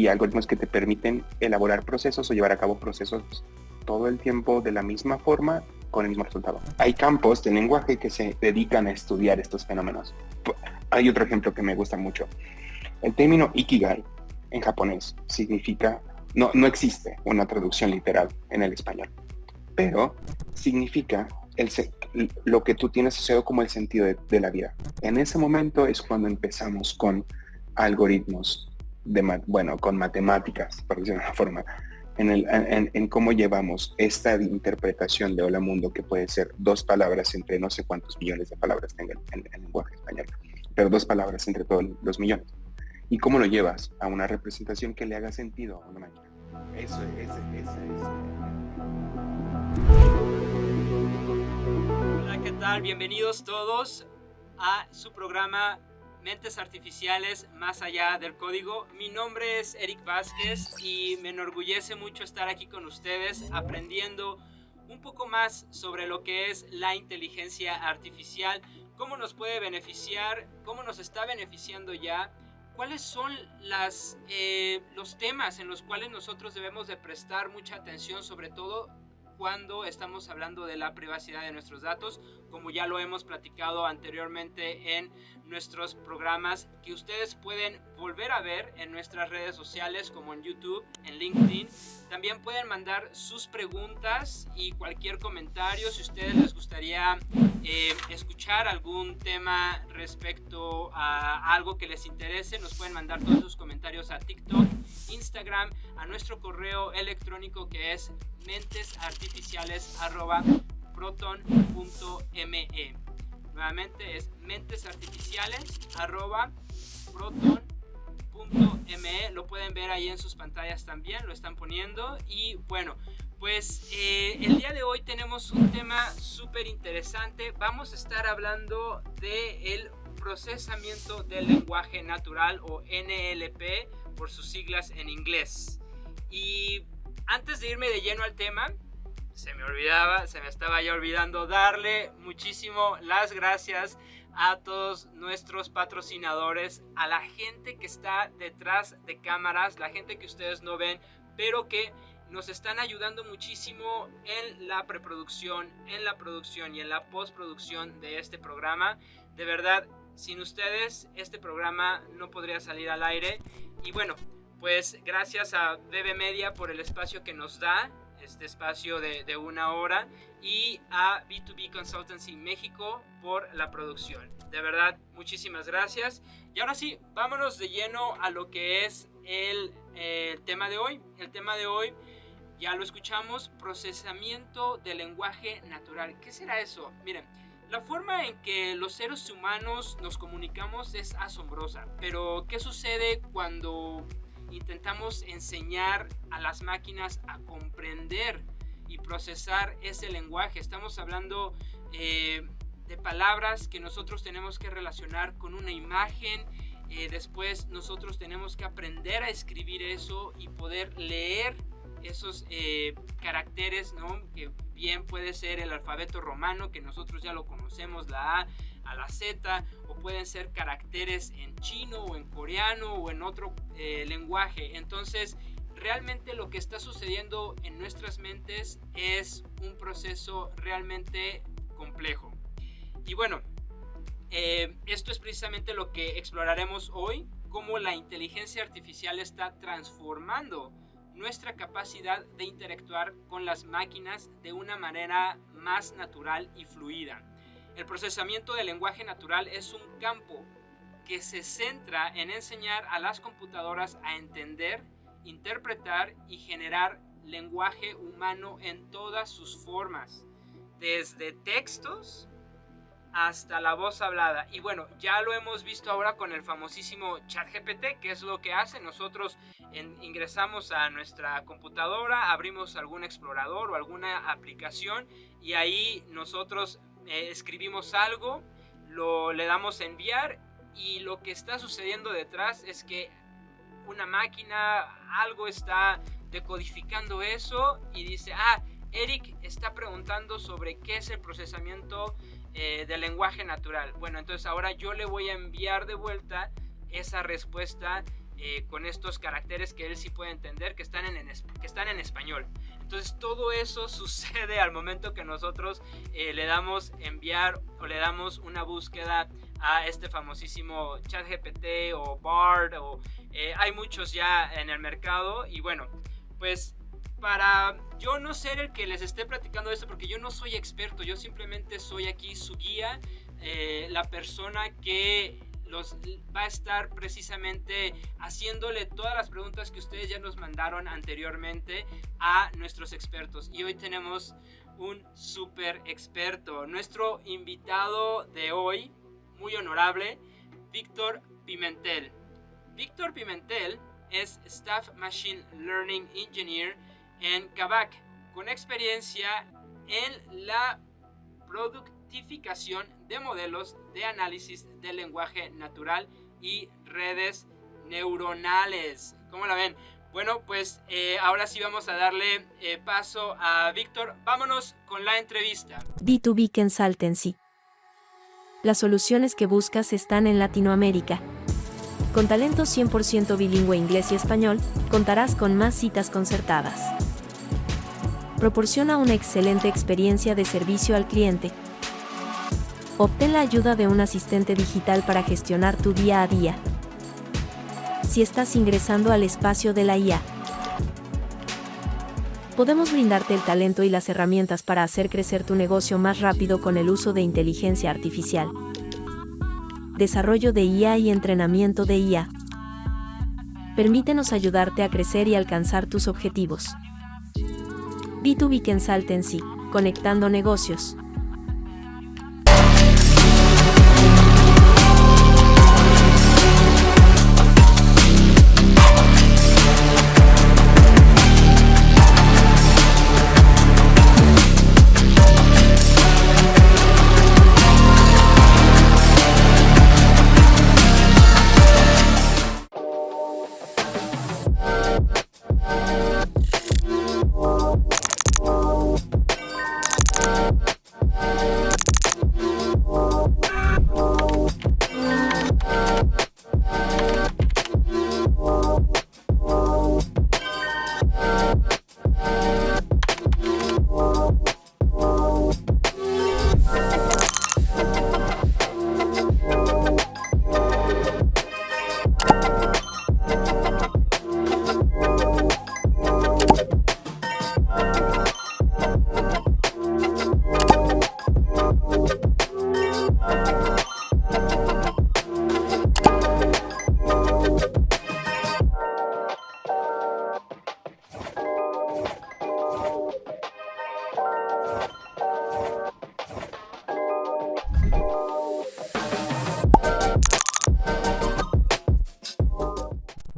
y algoritmos que te permiten elaborar procesos o llevar a cabo procesos todo el tiempo de la misma forma con el mismo resultado. Hay campos de lenguaje que se dedican a estudiar estos fenómenos. Hay otro ejemplo que me gusta mucho. El término Ikigai en japonés significa, no existe una traducción literal en el español, pero significa lo que tú tienes asociado como el sentido de la vida. En ese momento es cuando empezamos con algoritmos, con matemáticas, por decirlo de una forma, en cómo llevamos esta interpretación de hola mundo, que puede ser 2 palabras entre no sé cuántos millones de palabras tenga el lenguaje español, pero 2 palabras entre todos los millones. ¿Y cómo lo llevas a una representación que le haga sentido a una máquina? Eso es. Hola, ¿qué tal? Bienvenidos todos a su programa Mentes Artificiales Más Allá del Código. Mi nombre es Eric Vázquez y me enorgullece mucho estar aquí con ustedes aprendiendo un poco más sobre lo que es la inteligencia artificial, cómo nos puede beneficiar, cómo nos está beneficiando ya, cuáles son los temas en los cuales nosotros debemos de prestar mucha atención, sobre todo cuando estamos hablando de la privacidad de nuestros datos, como ya lo hemos platicado anteriormente en nuestros programas, que ustedes pueden volver a ver en nuestras redes sociales como en YouTube, en LinkedIn. También pueden mandar sus preguntas y cualquier comentario si a ustedes les gustaría escuchar algún tema respecto a algo que les interese. Nos pueden mandar todos sus comentarios a TikTok, Instagram, a nuestro correo electrónico que es mentesartificiales@proton.me. Nuevamente es mentesartificiales@proton.me. Lo pueden ver ahí en sus pantallas también, lo están poniendo. Y bueno, pues el día de hoy tenemos un tema súper interesante. Vamos a estar hablando del procesamiento del lenguaje natural, o NLP por sus siglas en inglés. Y antes de irme de lleno al tema, se me estaba ya olvidando darle muchísimo las gracias a todos nuestros patrocinadores, a la gente que está detrás de cámaras, la gente que ustedes no ven, pero que nos están ayudando muchísimo en la preproducción, en la producción y en la postproducción de este programa. De verdad, sin ustedes este programa no podría salir al aire. Y bueno, pues gracias a BB Media por el espacio que nos da, este espacio de 1 hora, y a B2B Consultancy México por la producción. De verdad, muchísimas gracias. Y ahora sí, vámonos de lleno a lo que es el tema de hoy. El tema de hoy, ya lo escuchamos, procesamiento del lenguaje natural. ¿Qué será eso? Miren, la forma en que los seres humanos nos comunicamos es asombrosa, pero ¿qué sucede cuando intentamos enseñar a las máquinas a comprender y procesar ese lenguaje? Estamos hablando de palabras que nosotros tenemos que relacionar con una imagen. Después nosotros tenemos que aprender a escribir eso y poder leer esos caracteres, ¿no? Que bien puede ser el alfabeto romano, que nosotros ya lo conocemos, la A a la Z, o pueden ser caracteres en chino o en coreano o en otro lenguaje. Entonces, realmente lo que está sucediendo en nuestras mentes es un proceso realmente complejo. Y bueno, esto es precisamente lo que exploraremos hoy, cómo la inteligencia artificial está transformando nuestra capacidad de interactuar con las máquinas de una manera más natural y fluida. El procesamiento del lenguaje natural es un campo que se centra en enseñar a las computadoras a entender, interpretar y generar lenguaje humano en todas sus formas, desde textos hasta la voz hablada. Y bueno, ya lo hemos visto ahora con el famosísimo ChatGPT, que es lo que hace. Nosotros ingresamos a nuestra computadora, abrimos algún explorador o alguna aplicación y ahí nosotros escribimos algo, le damos a enviar, y lo que está sucediendo detrás es que una máquina, algo está decodificando eso y dice, Eric está preguntando sobre qué es el procesamiento del lenguaje natural. Bueno, entonces ahora yo le voy a enviar de vuelta esa respuesta con estos caracteres que él sí puede entender, que están en español. Entonces todo eso sucede al momento que nosotros le damos enviar o le damos una búsqueda a este famosísimo ChatGPT o Bard, o hay muchos ya en el mercado. Y bueno, pues para yo no ser el que les esté platicando esto, porque yo no soy experto, yo simplemente soy aquí su guía, la persona que los va a estar precisamente haciéndole todas las preguntas que ustedes ya nos mandaron anteriormente a nuestros expertos. Y hoy tenemos un súper experto, nuestro invitado de hoy, muy honorable, Víctor Pimentel. Víctor Pimentel es Staff Machine Learning Engineer en Kavak, con experiencia en la productificación de modelos de análisis del lenguaje natural y redes neuronales. ¿Cómo la ven? Bueno, pues ahora sí vamos a darle paso a Víctor. Vámonos con la entrevista. B2B Consultancy. Las soluciones que buscas están en Latinoamérica. Con talento 100% bilingüe inglés y español, contarás con más citas concertadas. Proporciona una excelente experiencia de servicio al cliente. Obtén la ayuda de un asistente digital para gestionar tu día a día. Si estás ingresando al espacio de la IA, podemos brindarte el talento y las herramientas para hacer crecer tu negocio más rápido con el uso de inteligencia artificial, desarrollo de IA y entrenamiento de IA. Permítenos ayudarte a crecer y alcanzar tus objetivos. B2B Consultancy, conectando negocios.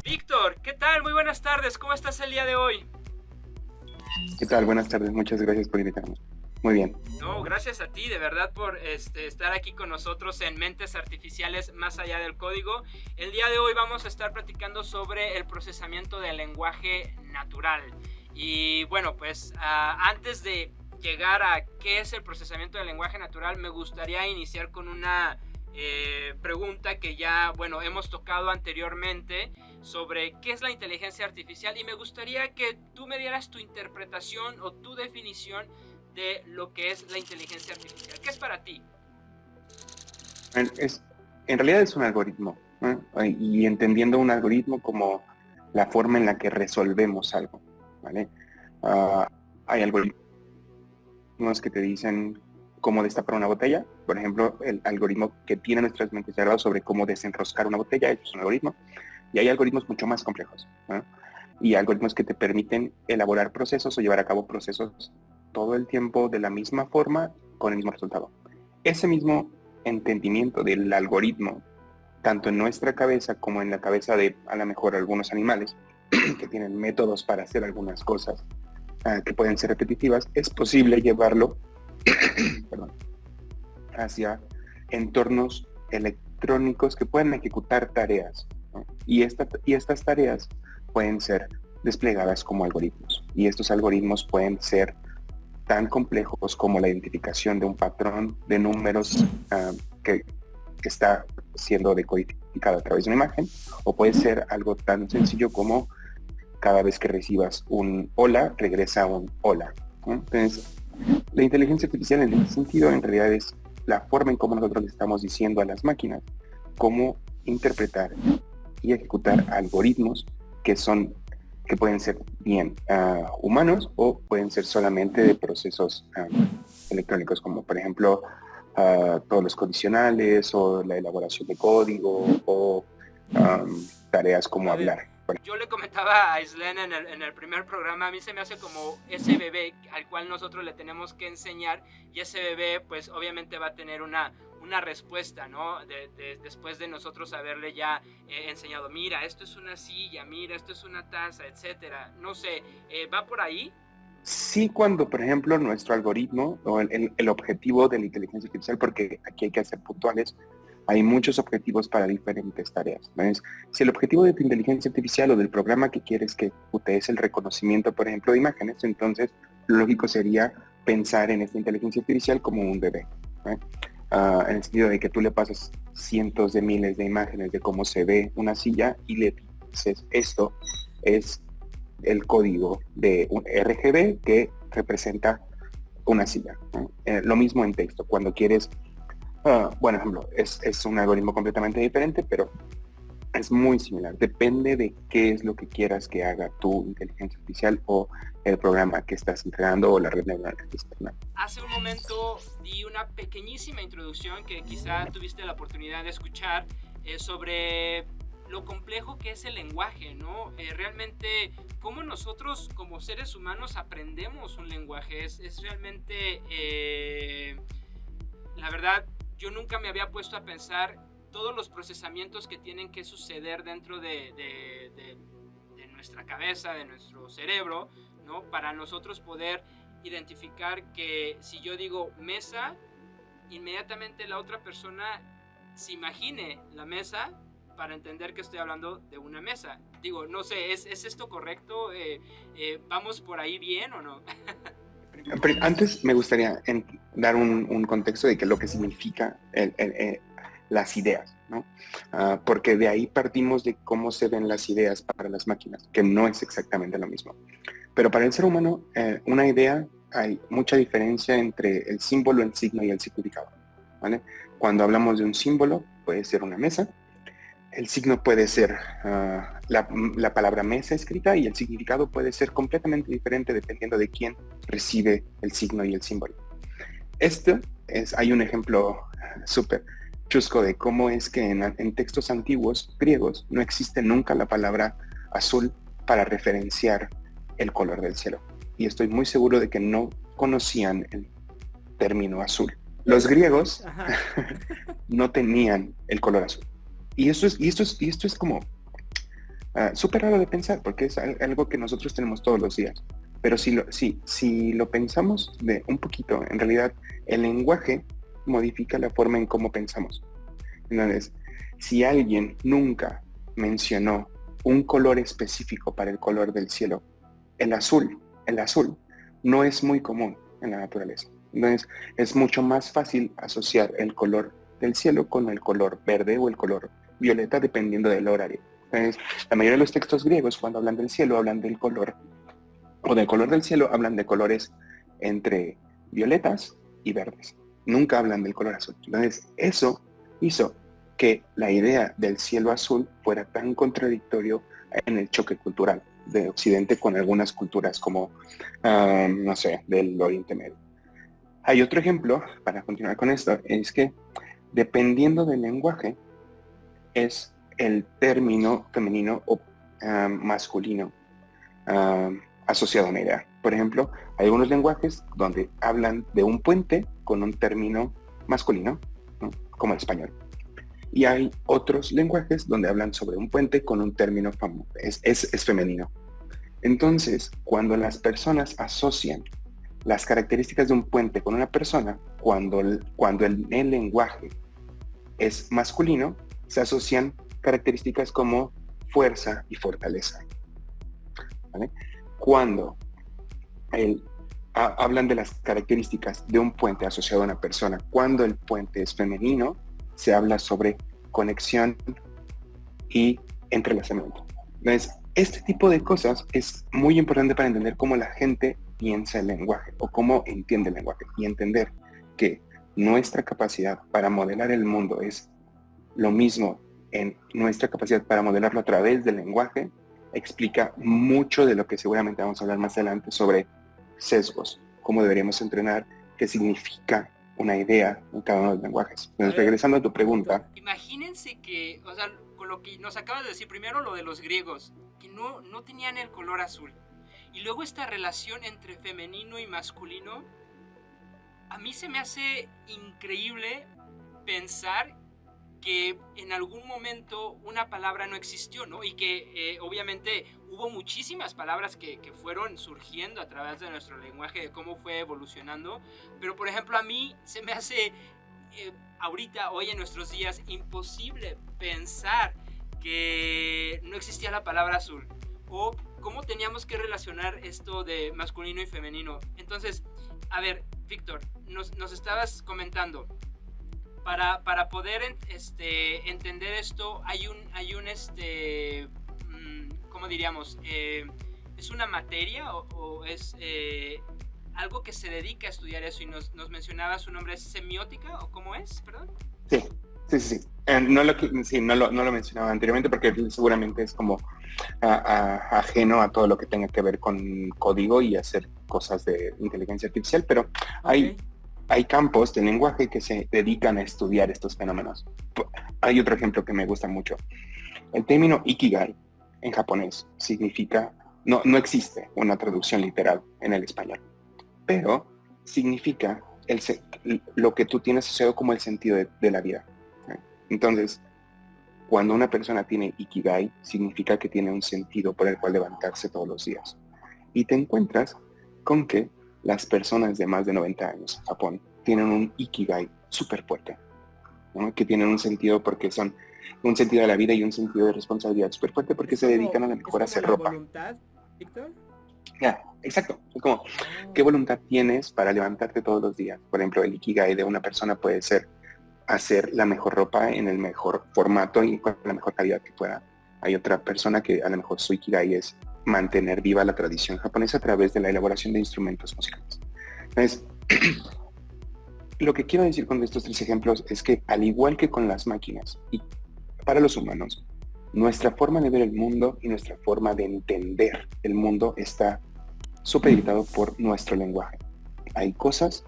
Víctor, ¿qué tal? Muy buenas tardes, ¿cómo estás el día de hoy? ¿Qué tal? Buenas tardes, muchas gracias por invitarnos. Muy bien. No, gracias a ti, de verdad, por estar aquí con nosotros en Mentes Artificiales Más Allá del Código. El día de hoy vamos a estar platicando sobre el procesamiento del lenguaje natural. Y bueno, pues antes de llegar a qué es el procesamiento del lenguaje natural, me gustaría iniciar con una pregunta que ya, bueno, hemos tocado anteriormente sobre qué es la inteligencia artificial, y me gustaría que tú me dieras tu interpretación o tu definición de lo que es la inteligencia artificial. ¿Qué es para ti? En realidad es un algoritmo, ¿eh? Y entendiendo un algoritmo como la forma en la que resolvemos algo, ¿vale? Hay algoritmos que te dicen cómo destapar una botella, por ejemplo, el algoritmo que tiene nuestras mentes cerradas sobre cómo desenroscar una botella, es un algoritmo, y hay algoritmos mucho más complejos, ¿no? Y algoritmos que te permiten elaborar procesos o llevar a cabo procesos todo el tiempo de la misma forma con el mismo resultado. Ese mismo entendimiento del algoritmo, tanto en nuestra cabeza como en la cabeza de, a lo mejor, algunos animales que tienen métodos para hacer algunas cosas que pueden ser repetitivas, es posible llevarlo hacia entornos electrónicos que pueden ejecutar tareas, ¿no? Y estas tareas pueden ser desplegadas como algoritmos. Y estos algoritmos pueden ser tan complejos como la identificación de un patrón de números que está siendo comunicado a través de una imagen, o puede ser algo tan sencillo como cada vez que recibas un hola, regresa un hola, ¿no? Entonces, la inteligencia artificial en ese sentido en realidad es la forma en cómo nosotros le estamos diciendo a las máquinas cómo interpretar y ejecutar algoritmos que pueden ser bien humanos o pueden ser solamente de procesos electrónicos, como por ejemplo todos los condicionales o la elaboración de código o tareas como hablar. Yo le comentaba a Islen en el primer programa, a mí se me hace como ese bebé al cual nosotros le tenemos que enseñar, y ese bebé pues obviamente va a tener una respuesta, ¿no? Después de nosotros haberle ya enseñado, mira, esto es una silla, mira, esto es una taza, etcétera. No sé, ¿va por ahí? Sí, cuando, por ejemplo, nuestro algoritmo o el objetivo de la inteligencia artificial, porque aquí hay que ser puntuales, hay muchos objetivos para diferentes tareas. Entonces, si el objetivo de tu inteligencia artificial o del programa que quieres que ejecute es el reconocimiento, por ejemplo, de imágenes, entonces lo lógico sería pensar en esta inteligencia artificial como un bebé, ¿no? En el sentido de que tú le pasas cientos de miles de imágenes de cómo se ve una silla y le dices, esto es el código de un RGB que representa una silla, ¿no? Lo mismo en texto. Cuando quieres, bueno, ejemplo, es un algoritmo completamente diferente, pero es muy similar. Depende de qué es lo que quieras que haga tu inteligencia artificial o el programa que estás entrenando o la red neuronal que estás entrenando. Hace un momento di una pequeñísima introducción que quizá tuviste la oportunidad de escuchar sobre lo complejo que es el lenguaje, ¿no? Realmente cómo nosotros como seres humanos aprendemos un lenguaje. Es realmente, la verdad, yo nunca me había puesto a pensar todos los procesamientos que tienen que suceder dentro de nuestra cabeza, de nuestro cerebro, ¿no? Para nosotros poder identificar que si yo digo mesa, inmediatamente la otra persona se imagine la mesa para entender que estoy hablando de una mesa. Digo, no sé, ¿es esto correcto? ¿Vamos por ahí bien o no? Pero antes me gustaría dar un contexto de qué es lo que significa las ideas, ¿no? Porque de ahí partimos de cómo se ven las ideas para las máquinas, que no es exactamente lo mismo. Pero para el ser humano, una idea, hay mucha diferencia entre el símbolo, el signo y el significado, ¿vale? Cuando hablamos de un símbolo, puede ser una mesa, el signo puede ser la palabra mesa escrita y el significado puede ser completamente diferente dependiendo de quién recibe el signo y el símbolo. Hay un ejemplo súper chusco de cómo es que en textos antiguos griegos no existe nunca la palabra azul para referenciar el color del cielo. Y estoy muy seguro de que no conocían el término azul. Los griegos no tenían el color azul. Y esto es como súper raro de pensar, porque es algo que nosotros tenemos todos los días. Pero si lo pensamos de un poquito, en realidad el lenguaje modifica la forma en cómo pensamos. Entonces, si alguien nunca mencionó un color específico para el color del cielo, el azul no es muy común en la naturaleza. Entonces, es mucho más fácil asociar el color del cielo con el color verde o el color violeta, dependiendo del horario. Entonces, la mayoría de los textos griegos, cuando hablan del cielo, hablan del color, o del color del cielo, hablan de colores entre violetas y verdes. Nunca hablan del color azul. Entonces, eso hizo que la idea del cielo azul fuera tan contradictorio en el choque cultural de Occidente con algunas culturas como, no sé, del Oriente Medio. Hay otro ejemplo, para continuar con esto, es que dependiendo del lenguaje, es el término femenino o masculino asociado a una idea. Por ejemplo, hay algunos lenguajes donde hablan de un puente con un término masculino, ¿no? Como el español. Y hay otros lenguajes donde hablan sobre un puente con un término es femenino. Entonces, cuando las personas asocian las características de un puente con una persona, cuando el lenguaje es masculino, se asocian características como fuerza y fortaleza, ¿vale? Cuando hablan de las características de un puente asociado a una persona, cuando el puente es femenino, se habla sobre conexión y entrelazamiento. Entonces, este tipo de cosas es muy importante para entender cómo la gente piensa el lenguaje o cómo entiende el lenguaje, y entender que nuestra capacidad para modelar el mundo es lo mismo en nuestra capacidad para modelarlo a través del lenguaje, explica mucho de lo que seguramente vamos a hablar más adelante sobre sesgos, cómo deberíamos entrenar, qué significa una idea en cada uno de los lenguajes. Entonces, regresando a tu pregunta. Imagínense que, o sea, con lo que nos acabas de decir, primero lo de los griegos, que no tenían el color azul. Y luego esta relación entre femenino y masculino, a mí se me hace increíble pensar que en algún momento una palabra no existió, ¿no? Y que obviamente hubo muchísimas palabras que fueron surgiendo a través de nuestro lenguaje, de cómo fue evolucionando. Pero, por ejemplo, a mí se me hace ahorita, hoy en nuestros días, imposible pensar que no existía la palabra azul. O cómo teníamos que relacionar esto de masculino y femenino. Entonces, a ver, Víctor, nos estabas comentando, para poder entender esto, hay un ¿cómo diríamos? ¿Es una materia o es algo que se dedica a estudiar eso? Y nos mencionaba su nombre, ¿es semiótica o cómo es? ¿Perdón? Sí. No lo mencionaba anteriormente porque seguramente es como ajeno a todo lo que tenga que ver con código y hacer cosas de inteligencia artificial, pero Okay. hay campos de lenguaje que se dedican a estudiar estos fenómenos. Hay otro ejemplo que me gusta mucho. El término ikigai en japonés significa, no existe una traducción literal en el español, pero significa lo que tú tienes asociado como el sentido de la vida. Entonces, cuando una persona tiene ikigai, significa que tiene un sentido por el cual levantarse todos los días. Y te encuentras con que las personas de más de 90 años en Japón tienen un ikigai súper fuerte, ¿no? Que tienen un sentido porque son un sentido de la vida y un sentido de responsabilidad súper fuerte porque se dedican a lo mejor a hacer ropa. ¿Voluntad, Víctor? Ya, exacto. Es como, ¿qué voluntad tienes para levantarte todos los días? Por ejemplo, el ikigai de una persona puede ser hacer la mejor ropa en el mejor formato y con la mejor calidad que pueda. Hay otra persona que a lo mejor su ikigai es mantener viva la tradición japonesa a través de la elaboración de instrumentos musicales. Entonces, lo que quiero decir con estos tres ejemplos es que, al igual que con las máquinas y para los humanos, nuestra forma de ver el mundo y nuestra forma de entender el mundo está supeditado por nuestro lenguaje. Hay cosas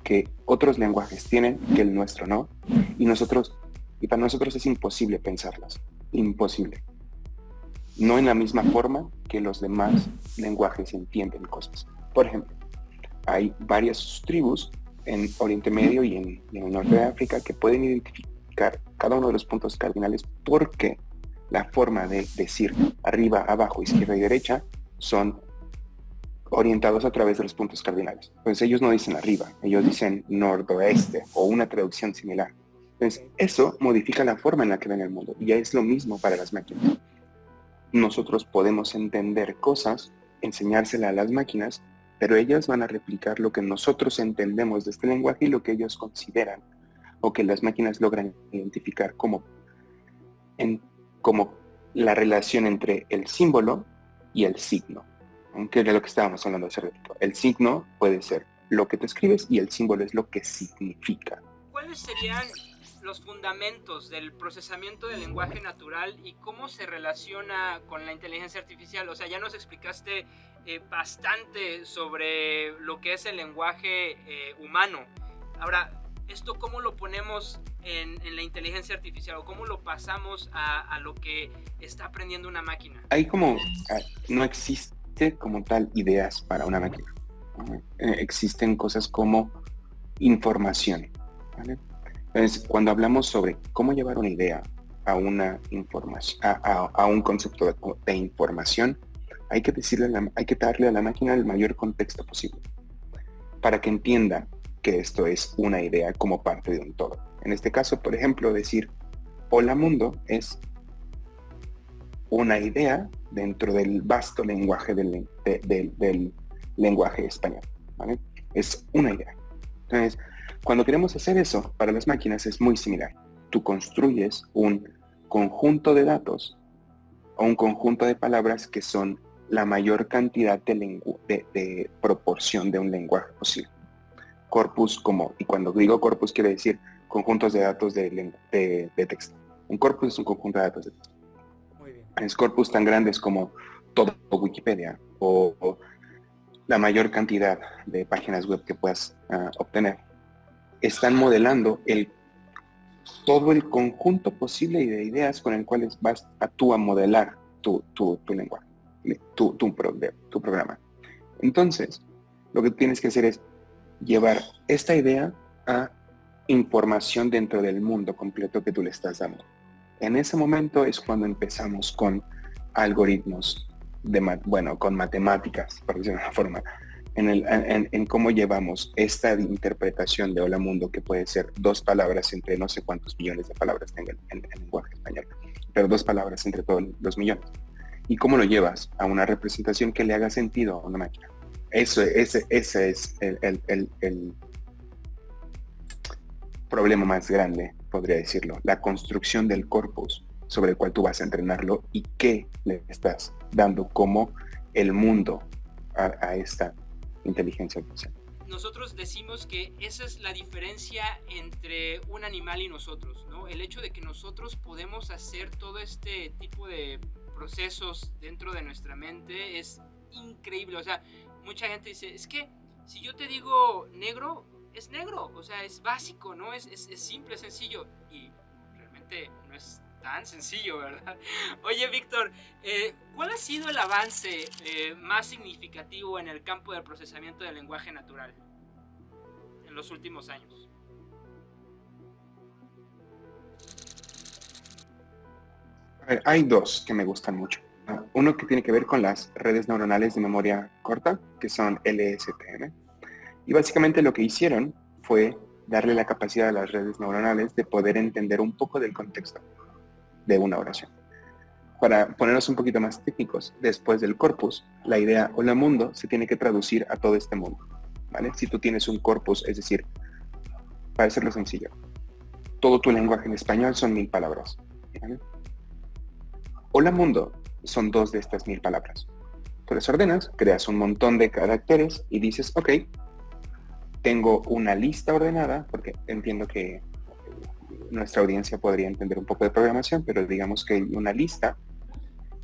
que otros lenguajes tienen que el nuestro no, y para nosotros es imposible pensarlas. Imposible. No en la misma forma que los demás lenguajes entienden cosas. Por ejemplo, hay varias tribus en Oriente Medio y en el norte de África que pueden identificar cada uno de los puntos cardinales porque la forma de decir arriba, abajo, izquierda y derecha son orientados a través de los puntos cardinales. Entonces ellos no dicen arriba, ellos dicen noroeste o una traducción similar. Entonces eso modifica la forma en la que ven el mundo y ya es lo mismo para las máquinas. Nosotros podemos entender cosas, enseñárselas a las máquinas, pero ellas van a replicar lo que nosotros entendemos de este lenguaje y lo que ellos consideran o que las máquinas logran identificar como la relación entre el símbolo y el signo, aunque de lo que estábamos hablando hace rato. El signo puede ser lo que tú escribes y el símbolo es lo que significa. ¿Cuáles serían los fundamentos del procesamiento del lenguaje natural y cómo se relaciona con la inteligencia artificial? O sea, ya nos explicaste bastante sobre lo que es el lenguaje humano. Ahora, ¿esto cómo lo ponemos en la inteligencia artificial o cómo lo pasamos a lo que está aprendiendo una máquina? No existe como tal ideas para una máquina. Existen cosas como información, ¿vale? Entonces, cuando hablamos sobre cómo llevar una idea a una información, a un concepto de información, hay que darle a la máquina el mayor contexto posible para que entienda que esto es una idea como parte de un todo. En este caso, por ejemplo, decir hola mundo es una idea dentro del vasto lenguaje del lenguaje español, ¿vale? Es una idea. Entonces, cuando queremos hacer eso para las máquinas es muy similar. Tú construyes un conjunto de datos o un conjunto de palabras que son la mayor cantidad de proporción de un lenguaje posible. Corpus y cuando digo corpus quiere decir conjuntos de datos de texto. Un corpus es un conjunto de datos de texto. Muy bien. Es corpus tan grandes como todo Wikipedia o la mayor cantidad de páginas web que puedas obtener. Están modelando todo el conjunto posible de ideas con el cual vas tú a modelar tu lenguaje, tu programa. Entonces, lo que tienes que hacer es llevar esta idea a información dentro del mundo completo que tú le estás dando. En ese momento es cuando empezamos con algoritmos, con matemáticas, por decirlo de una forma, en cómo llevamos esta interpretación de hola mundo, que puede ser 2 palabras entre no sé cuántos millones de palabras tenga en lenguaje español, pero 2 palabras entre todos los millones. ¿Y cómo lo llevas a una representación que le haga sentido a una máquina? Ese es el problema más grande, podría decirlo, la construcción del corpus sobre el cual tú vas a entrenarlo y qué le estás dando como el mundo a esta inteligencia artificial. Nosotros decimos que esa es la diferencia entre un animal y nosotros, ¿no? El hecho de que nosotros podemos hacer todo este tipo de procesos dentro de nuestra mente es increíble. O sea, mucha gente dice, es que si yo te digo negro, es negro, o sea, es básico, ¿no? Es simple, es sencillo, y realmente no es tan sencillo, ¿verdad? Oye, Víctor, ¿cuál ha sido el avance más significativo en el campo del procesamiento del lenguaje natural en los últimos años? A ver, hay 2 que me gustan mucho. Uno que tiene que ver con las redes neuronales de memoria corta, que son LSTM. Y básicamente lo que hicieron fue darle la capacidad a las redes neuronales de poder entender un poco del contexto de una oración. Para ponernos un poquito más técnicos, después del corpus, la idea hola mundo se tiene que traducir a todo este mundo, ¿vale? Si tú tienes un corpus, es decir, para hacerlo sencillo, todo tu lenguaje en español son 1000 palabras, ¿vale? Hola mundo son 2 de estas 1000 palabras. Tú las ordenas, creas un montón de caracteres y dices, ok, tengo una lista ordenada, porque entiendo que nuestra audiencia podría entender un poco de programación, pero digamos que hay una lista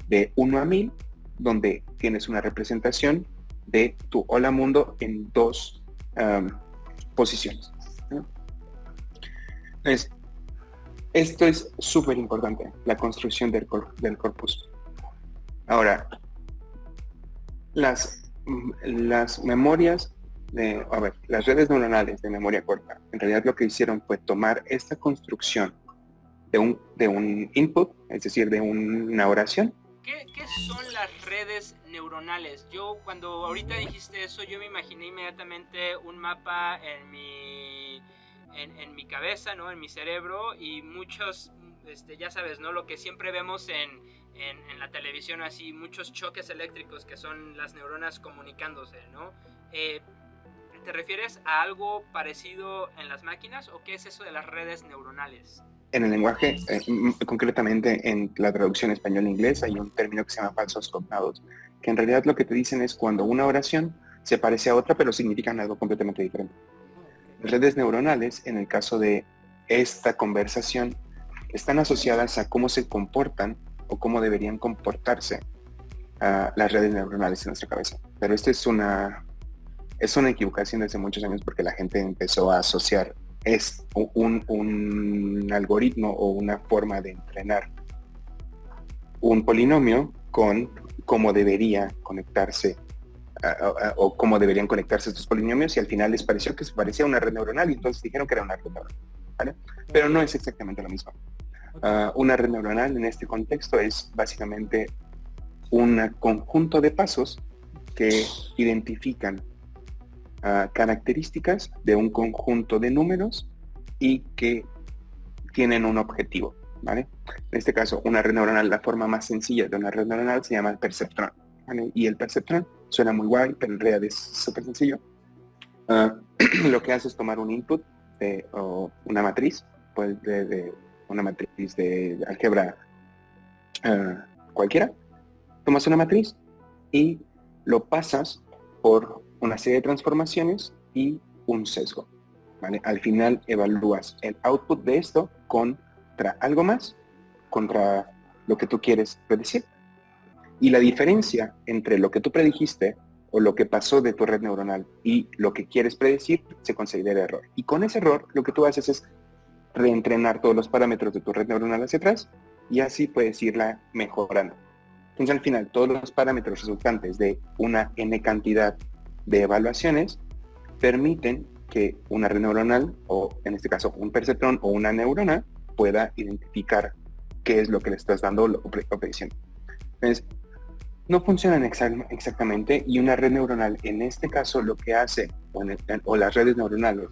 de 1 a 1000, donde tienes una representación de tu hola mundo en 2 posiciones, ¿no? Entonces, esto es súper importante, la construcción del corpus. Ahora, las memorias las redes neuronales de memoria corta, en realidad lo que hicieron fue tomar esta construcción de un input, es decir, de una oración. ¿Qué son las redes neuronales? Yo cuando ahorita dijiste eso, yo me imaginé inmediatamente un mapa en mi cabeza, ¿no? En mi cerebro, y muchos, ya sabes, ¿no? Lo que siempre vemos en la televisión, así, muchos choques eléctricos que son las neuronas comunicándose, ¿no? ¿Te refieres a algo parecido en las máquinas o qué es eso de las redes neuronales? En el lenguaje, concretamente en la traducción español-inglés, hay un término que se llama falsos cognados, que en realidad lo que te dicen es cuando una oración se parece a otra, pero significan algo completamente diferente. Las redes neuronales, en el caso de esta conversación, están asociadas a cómo se comportan o cómo deberían comportarse las redes neuronales en nuestra cabeza. Pero esto es una equivocación desde muchos años, porque la gente empezó a asociar un algoritmo o una forma de entrenar un polinomio con cómo debería conectarse o cómo deberían conectarse estos polinomios, y al final les pareció que se parecía a una red neuronal y entonces dijeron que era una red neuronal, ¿vale? Pero no es exactamente lo mismo. Una red neuronal en este contexto es básicamente un conjunto de pasos que identifican características de un conjunto de números y que tienen un objetivo, ¿vale? En este caso, una red neuronal, la forma más sencilla de una red neuronal se llama el perceptrón, ¿vale? Y el perceptrón suena muy guay, pero en realidad es súper sencillo. Lo que hace es tomar un input o una matriz, pues, de una matriz de álgebra cualquiera, tomas una matriz y lo pasas por una serie de transformaciones y un sesgo, ¿vale? Al final evalúas el output de esto contra algo más, contra lo que tú quieres predecir. Y la diferencia entre lo que tú predijiste o lo que pasó de tu red neuronal y lo que quieres predecir se considera error. Y con ese error lo que tú haces es reentrenar todos los parámetros de tu red neuronal hacia atrás y así puedes irla mejorando. Entonces al final todos los parámetros resultantes de una n cantidad de evaluaciones permiten que una red neuronal, o en este caso un perceptrón o una neurona, pueda identificar qué es lo que le estás dando o prediciendo. Entonces, no funcionan exactamente, y una red neuronal en este caso lo que hace, o las redes neuronales,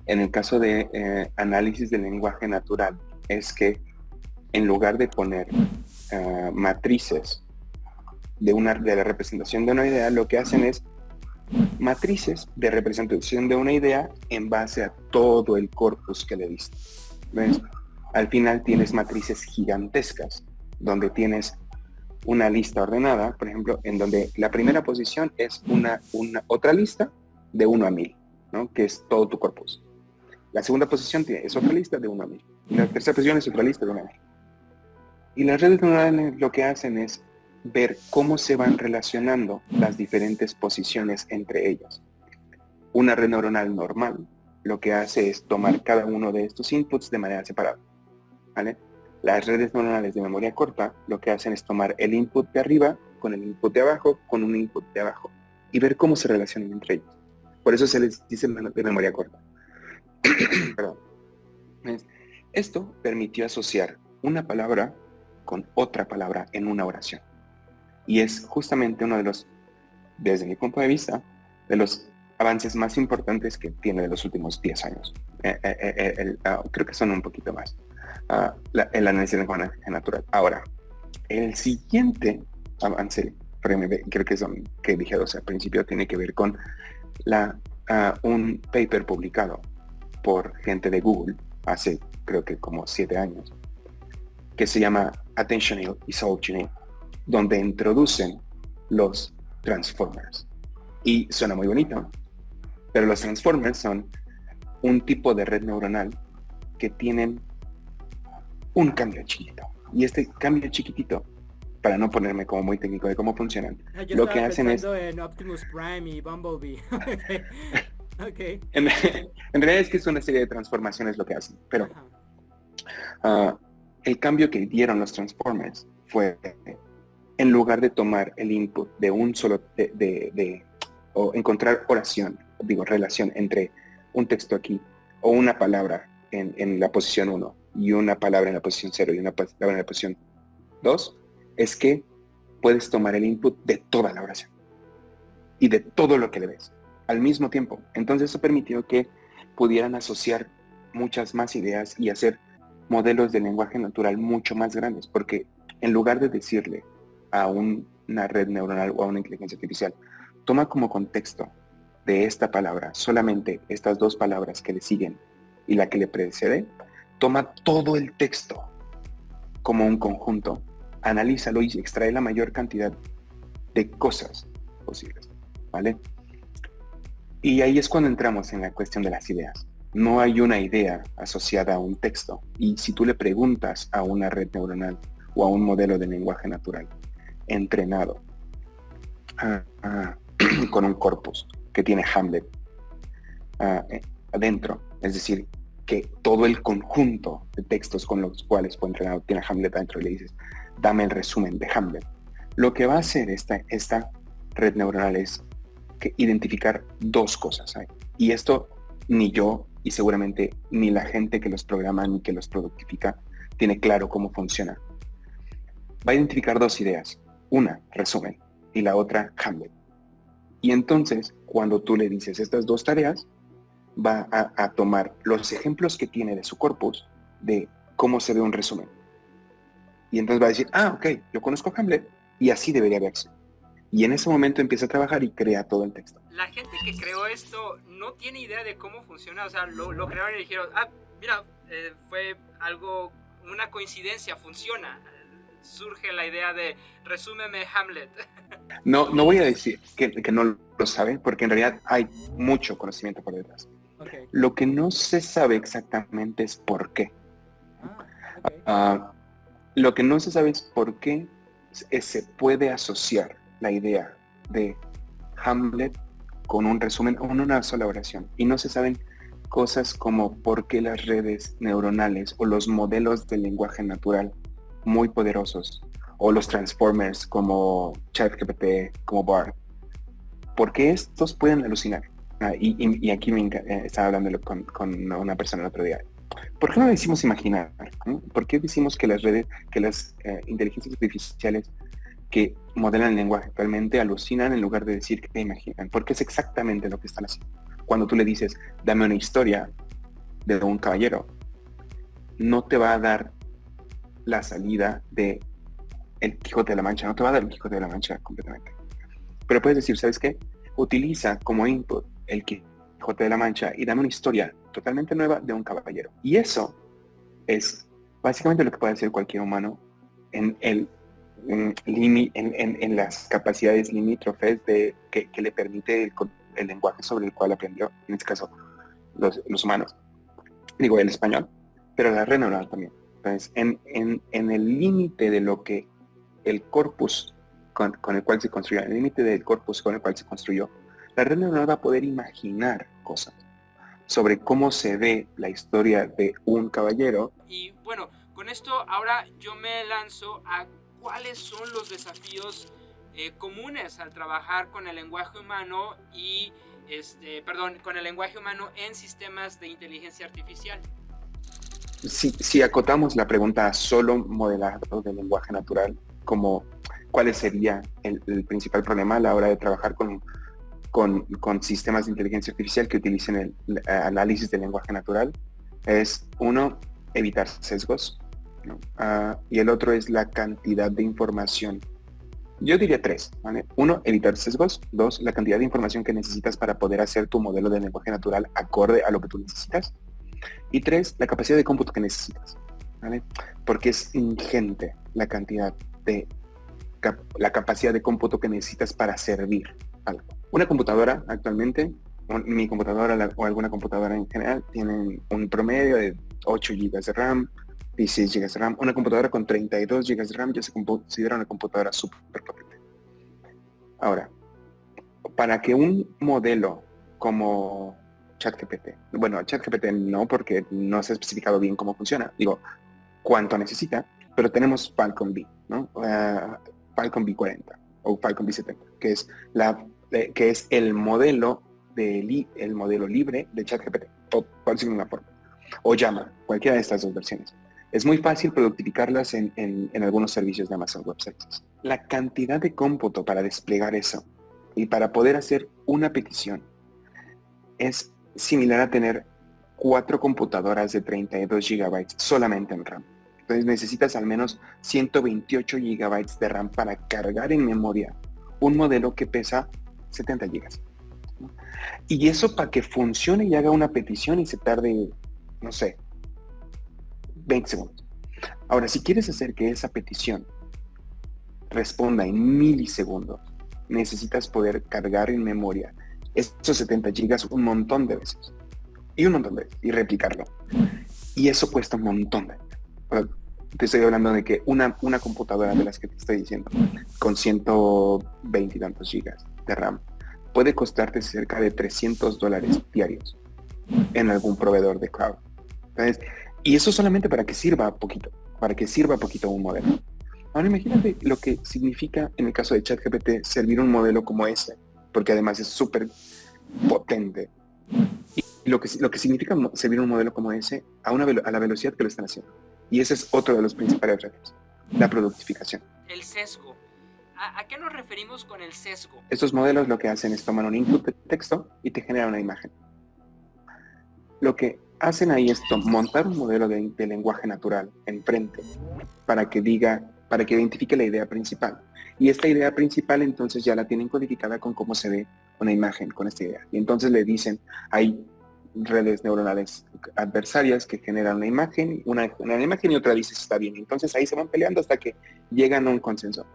en el caso de análisis del lenguaje natural, es que en lugar de poner matrices de la representación de una idea, lo que hacen es matrices de representación de una idea en base a todo el corpus que le diste. ¿Ves? Al final tienes matrices gigantescas, donde tienes una lista ordenada, por ejemplo, en donde la primera posición es una otra lista de 1 a 1000, ¿no? Que es todo tu corpus. La segunda posición es otra lista de 1 a 1000. Y la tercera posición es otra lista de 1 a 1000. Y las redes neuronales lo que hacen es ver cómo se van relacionando las diferentes posiciones entre ellas. Una red neuronal normal lo que hace es tomar cada uno de estos inputs de manera separada, ¿vale? Las redes neuronales de memoria corta lo que hacen es tomar el input de arriba con el input de abajo con un input de abajo y ver cómo se relacionan entre ellos. Por eso se les dice de memoria corta. Perdón. Esto permitió asociar una palabra con otra palabra en una oración. Y es justamente uno de los, desde mi punto de vista, de los avances más importantes que tiene de los últimos 10 años. Creo que son un poquito más. El análisis del lenguaje natural. Ahora, el siguiente avance, creo que son que dije al principio, tiene que ver con un paper publicado por gente de Google hace creo que como 7 años, que se llama Attentional Isologeny, donde introducen los transformers. Y suena muy bonito, pero los transformers son un tipo de red neuronal que tienen un cambio chiquito. Y este cambio chiquitito, para no ponerme como muy técnico de cómo funcionan, lo que hacen es en Optimus Prime y Bumblebee. Okay. En realidad es que es una serie de transformaciones lo que hacen, pero el cambio que dieron los transformers fue, en lugar de tomar el input de un solo o encontrar relación entre un texto aquí o una palabra en la posición 1 y una palabra en la posición 0 y una palabra en la posición 2, es que puedes tomar el input de toda la oración y de todo lo que le ves al mismo tiempo. Entonces eso permitió que pudieran asociar muchas más ideas y hacer modelos de lenguaje natural mucho más grandes, porque en lugar de decirle a una red neuronal o a una inteligencia artificial, toma como contexto de esta palabra solamente estas 2 palabras que le siguen y la que le precede, toma todo el texto como un conjunto, analízalo y extrae la mayor cantidad de cosas posibles, ¿vale? Y ahí es cuando entramos en la cuestión de las ideas. No hay una idea asociada a un texto. Y si tú le preguntas a una red neuronal o a un modelo de lenguaje natural entrenado con un corpus que tiene Hamlet adentro, es decir, que todo el conjunto de textos con los cuales fue entrenado tiene Hamlet adentro, y le dices, dame el resumen de Hamlet, lo que va a hacer esta red neuronal es que identificar 2 cosas ahí. Y esto ni yo, y seguramente ni la gente que los programa ni que los productifica tiene claro cómo funciona. Va a identificar 2 ideas. Una, resumen, y la otra, Hamlet. Y entonces, cuando tú le dices estas 2 tareas, va a tomar los ejemplos que tiene de su corpus de cómo se ve un resumen. Y entonces va a decir, ok, yo conozco Hamlet y así debería verse. Y en ese momento empieza a trabajar y crea todo el texto. La gente que creó esto no tiene idea de cómo funciona, o sea, lo crearon y dijeron, Mira, fue algo, una coincidencia, funciona. Surge la idea de resúmeme Hamlet. No voy a decir que no lo saben, porque en realidad hay mucho conocimiento por detrás. Okay. Lo que no se sabe exactamente es por qué. Okay. Lo que no se sabe es por qué se puede asociar la idea de Hamlet con un resumen o una sola oración. Y no se saben cosas como por qué las redes neuronales o los modelos del lenguaje natural muy poderosos, o los transformers como ChatGPT, como Bard, ¿por qué estos pueden alucinar? Y aquí estaba hablando con una persona el otro día. ¿Por qué no decimos imaginar? ¿Por qué decimos que las redes, que las inteligencias artificiales que modelan el lenguaje actualmente alucinan en lugar de decir que imaginan? Porque es exactamente lo que están haciendo. Cuando tú le dices, dame una historia de un caballero, no te va a dar la salida de El Quijote de la Mancha, no te va a dar El Quijote de la Mancha completamente. Pero puedes decir, ¿sabes qué? Utiliza como input El Quijote de la Mancha y dame una historia totalmente nueva de un caballero. Y eso es básicamente lo que puede hacer cualquier humano en las capacidades limítrofes que le permite el lenguaje sobre el cual aprendió, en este caso los humanos, digo el español, pero la red neuronal también. Entonces, en el límite de lo que el corpus con el cual se construyó, en el límite del corpus con el cual se construyó, la red neuronal va a poder imaginar cosas sobre cómo se ve la historia de un caballero. Y bueno, con esto ahora yo me lanzo a cuáles son los desafíos comunes al trabajar con el lenguaje humano y con el lenguaje humano en sistemas de inteligencia artificial. Si acotamos la pregunta a solo modelado del lenguaje natural, como cuál sería el principal problema a la hora de trabajar con sistemas de inteligencia artificial que utilicen el análisis del lenguaje natural, es uno, evitar sesgos, ¿no? Y el otro es la cantidad de información. Yo diría tres, ¿vale? Uno, evitar sesgos. Dos, la cantidad de información que necesitas para poder hacer tu modelo de lenguaje natural acorde a lo que tú necesitas. Y tres, la capacidad de cómputo que necesitas, ¿vale? Porque es ingente la cantidad de la capacidad de cómputo que necesitas para servir algo. Una computadora actualmente, mi computadora o alguna computadora en general, tienen un promedio de 8 GB de RAM, 16 GB de RAM. Una computadora con 32 GB de RAM ya se considera una computadora súper potente. Ahora, para que un modelo como ChatGPT, bueno, ChatGPT no, porque no se ha especificado bien cómo funciona, digo, cuánto necesita, pero tenemos Falcon B, ¿no? Falcon B40 o Falcon B70, que es el modelo el modelo libre de ChatGPT, o por decirlo de una forma, o Llama, cualquiera de estas dos versiones. Es muy fácil productificarlas en algunos servicios de Amazon Web Services. La cantidad de cómputo para desplegar eso y para poder hacer una petición es similar a tener 4 computadoras de 32 GB solamente en RAM. Entonces necesitas al menos 128 GB de RAM para cargar en memoria un modelo que pesa 70 GB. Y eso para que funcione y haga una petición y se tarde, no sé, 20 segundos. Ahora, si quieres hacer que esa petición responda en milisegundos, necesitas poder cargar en memoria esos 70 GB un montón de veces. Y replicarlo. Y eso cuesta un montón de dinero. Te estoy hablando de que una computadora de las que te estoy diciendo, con 120 y tantos gigas de RAM, puede costarte cerca de $300 diarios en algún proveedor de cloud. Entonces, y eso solamente para que sirva poquito un modelo. Ahora imagínate lo que significa en el caso de ChatGPT servir un modelo como ese, porque además es súper potente. Y lo que significa servir un modelo como ese a la velocidad que lo están haciendo. Y ese es otro de los principales retos, la productificación. El sesgo. ¿A qué nos referimos con el sesgo? Estos modelos lo que hacen es tomar un input de texto y te generan una imagen. Lo que hacen ahí es montar un modelo de lenguaje natural enfrente para que identifique la idea principal. Y esta idea principal entonces ya la tienen codificada con cómo se ve una imagen con esta idea. Y entonces le dicen, hay redes neuronales adversarias que generan una imagen y otra dice está bien. Entonces ahí se van peleando hasta que llegan a un consenso.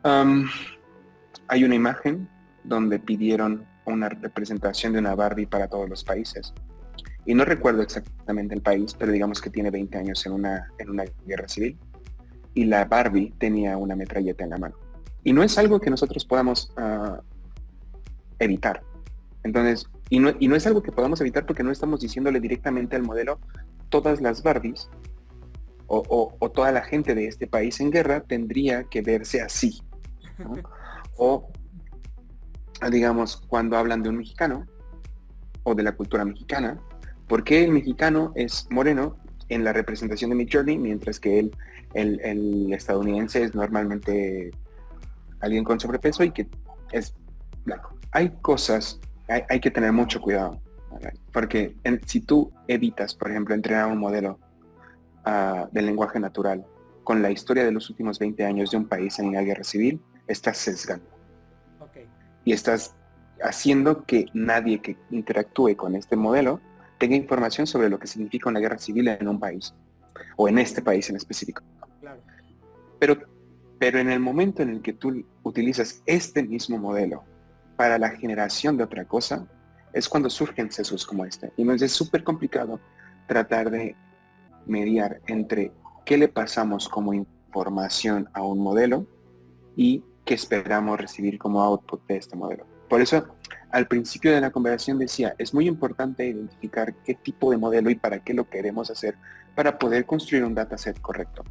Hay una imagen donde pidieron una representación de una Barbie para todos los países. Y no recuerdo exactamente el país, pero digamos que tiene 20 años en una guerra civil. Y la Barbie tenía una metralleta en la mano. Y no es algo que nosotros podamos evitar. Entonces, y no es algo que podamos evitar porque no estamos diciéndole directamente al modelo todas las Barbies o toda la gente de este país en guerra tendría que verse así, ¿no? O, digamos, cuando hablan de un mexicano o de la cultura mexicana, ¿por qué el mexicano es moreno en la representación de Midjourney, mientras que el estadounidense es normalmente alguien con sobrepeso y que es blanco? Hay cosas, hay que tener mucho cuidado, ¿vale? Porque si tú evitas, por ejemplo, entrenar un modelo del lenguaje natural con la historia de los últimos 20 años de un país en una guerra civil, estás sesgando. Okay. Y estás haciendo que nadie que interactúe con este modelo tenga información sobre lo que significa una guerra civil en un país, o en este país en específico. Claro. Pero en el momento en el que tú utilizas este mismo modelo para la generación de otra cosa, es cuando surgen sesgos como este. Y entonces es súper complicado tratar de mediar entre qué le pasamos como información a un modelo y qué esperamos recibir como output de este modelo. Por eso, al principio de la conversación decía, es muy importante identificar qué tipo de modelo y para qué lo queremos hacer para poder construir un dataset correcto.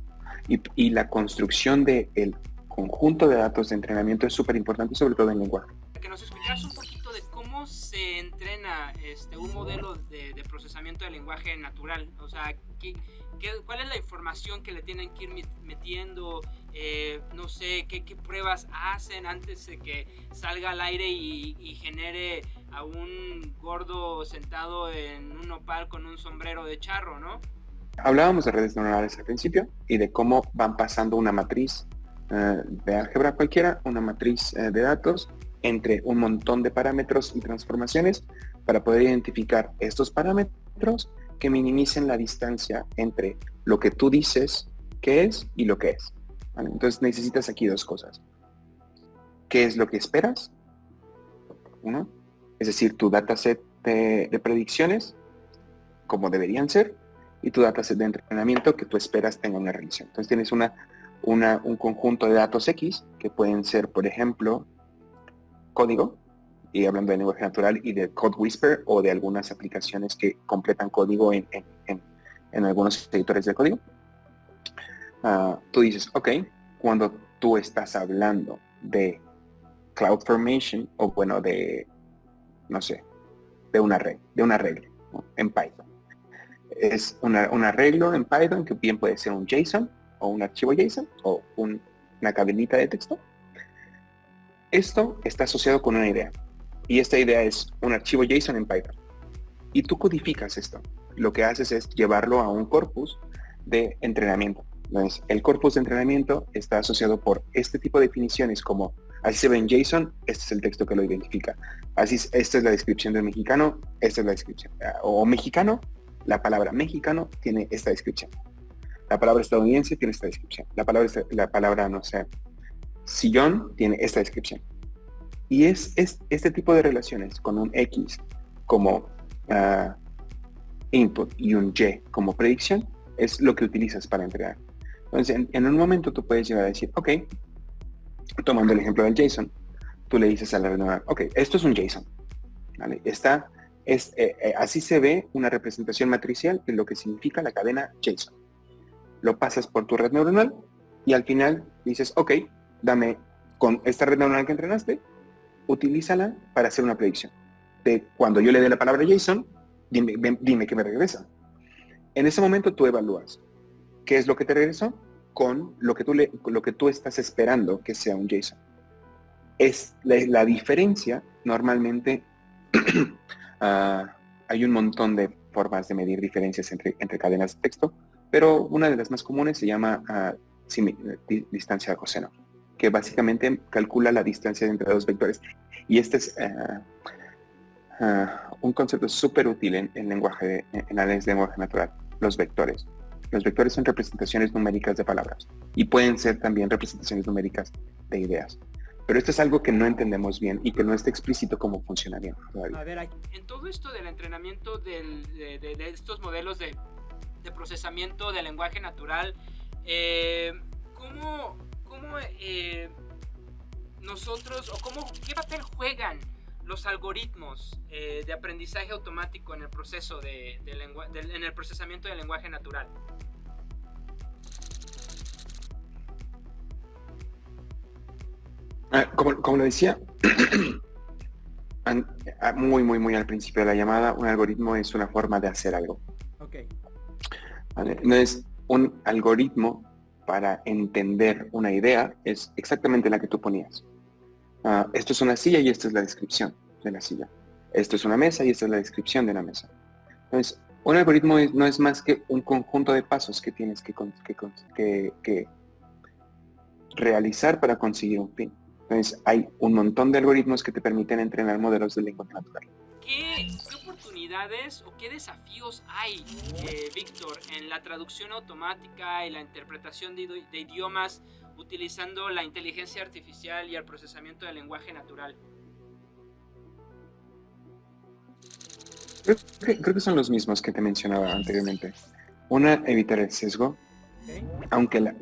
Y la construcción del conjunto de datos de entrenamiento es súper importante, sobre todo en lenguaje. Que nos escuchas un poquito de cómo se entrena un modelo de procesamiento de lenguaje natural. O sea, ¿cuál es la información que le tienen que ir metiendo? No sé, ¿qué pruebas hacen antes de que salga al aire y genere a un gordo sentado en un nopal con un sombrero de charro, ¿no? Hablábamos de redes neuronales al principio y de cómo van pasando una matriz de álgebra cualquiera, una matriz de datos entre un montón de parámetros y transformaciones para poder identificar estos parámetros que minimicen la distancia entre lo que tú dices que es y lo que es. ¿Vale? Entonces necesitas aquí dos cosas. ¿Qué es lo que esperas? Uno, es decir, tu dataset de predicciones, como deberían ser, y tu dataset de entrenamiento que tú esperas tenga una relación. Entonces tienes un conjunto de datos X que pueden ser, por ejemplo, código, y hablando de lenguaje natural y de Code Whisper o de algunas aplicaciones que completan código en algunos editores de código. Tú dices, ok, cuando tú estás hablando de CloudFormation o bueno, de, no sé, de un arreglo, ¿no? En Python. Es un arreglo en Python que bien puede ser un JSON o un archivo JSON o una cadenita de texto. Esto está asociado con una idea y esta idea es un archivo JSON en Python y tú codificas esto. Lo que haces es llevarlo a un corpus de entrenamiento. Entonces, el corpus de entrenamiento está asociado por este tipo de definiciones como así se ve en JSON, este es el texto que lo identifica. Esta es la descripción del mexicano, esta es la descripción. O mexicano, la palabra mexicano tiene esta descripción. La palabra estadounidense tiene esta descripción. La palabra no sé, sillón tiene esta descripción. Y es este tipo de relaciones con un X como input y un Y como predicción es lo que utilizas para entrenar. Entonces, en un momento tú puedes llegar a decir, ok, tomando el ejemplo del JSON, tú le dices a la red neuronal, ok, esto es un JSON, ¿vale? Así se ve una representación matricial de lo que significa la cadena JSON. Lo pasas por tu red neuronal y al final dices, ok, dame con esta red neuronal que entrenaste, utilízala para hacer una predicción. De cuando yo le dé la palabra JSON, dime qué me regresa. En ese momento tú evalúas qué es lo que te regresó con lo que tú estás esperando que sea un JSON. Es la diferencia, normalmente hay un montón de formas de medir diferencias entre cadenas de texto, pero una de las más comunes se llama distancia de coseno, que básicamente calcula la distancia entre dos vectores. Y este es un concepto súper útil en lenguaje, en análisis de lenguaje natural, los vectores. Los vectores son representaciones numéricas de palabras y pueden ser también representaciones numéricas de ideas. Pero esto es algo que no entendemos bien y que no está explícito cómo funciona bien todavía. A ver, aquí. En todo esto del entrenamiento de estos modelos de procesamiento del lenguaje natural, ¿cómo nosotros, o qué papel juegan los algoritmos de aprendizaje automático en el proceso en el procesamiento del lenguaje natural? Como lo decía muy al principio de la llamada, un algoritmo es una forma de hacer algo. Ok. ¿Vale? Entonces, un algoritmo para entender una idea es exactamente la que tú ponías. Esto es una silla y esta es la descripción de la silla. Esto es una mesa y esta es la descripción de la mesa. Entonces, un algoritmo no es más que un conjunto de pasos que tienes que realizar para conseguir un fin. Entonces, hay un montón de algoritmos que te permiten entrenar modelos de lenguaje natural. ¿Qué oportunidades o qué desafíos hay, Víctor, en la traducción automática y la interpretación de idiomas utilizando la inteligencia artificial y el procesamiento del lenguaje natural? Creo que son los mismos que te mencionaba anteriormente. Una, evitar el sesgo, Okay. aunque el